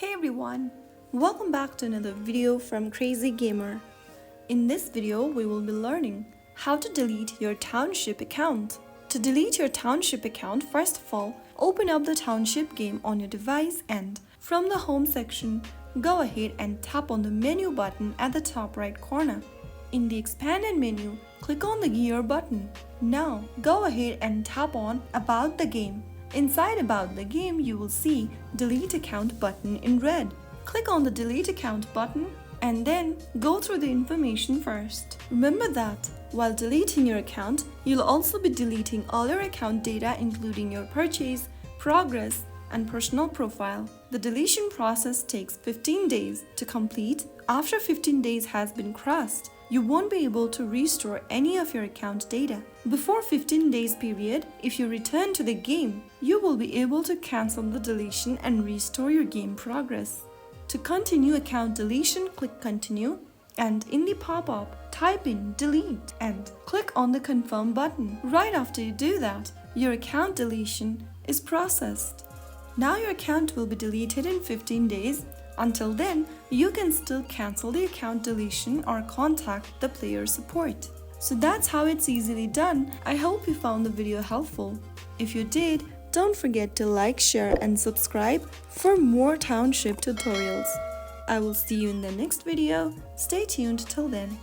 Hey everyone, welcome back to another video from Crazy Gamer. In this video, we will be learning how to delete your Township account. To delete your Township account, first of all, open up the Township game on your device and from the home section, go ahead and tap on the menu button at the top right corner. In the expanded menu, click on the gear button. Now, go ahead and tap on About the Game. Inside About the Game, you will see Delete Account button in red. Click on the Delete Account button and then go through the information first. Remember that while deleting your account, you'll also be deleting all your account data including your purchase, progress, and personal profile. The deletion process takes 15 days to complete. After 15 days has been crossed, you won't be able to restore any of your account data. Before 15 days period, if you return to the game, you will be able to cancel the deletion and restore your game progress. To continue account deletion, click Continue and in the pop-up, type in Delete and click on the Confirm button. Right after you do that, your account deletion is processed. Now your account will be deleted in 15 days. Until then, you can still cancel the account deletion or contact the player support. So that's how it's easily done. I hope you found the video helpful. If you did, don't forget to like, share and subscribe for more Township tutorials. I will see you in the next video. Stay tuned till then.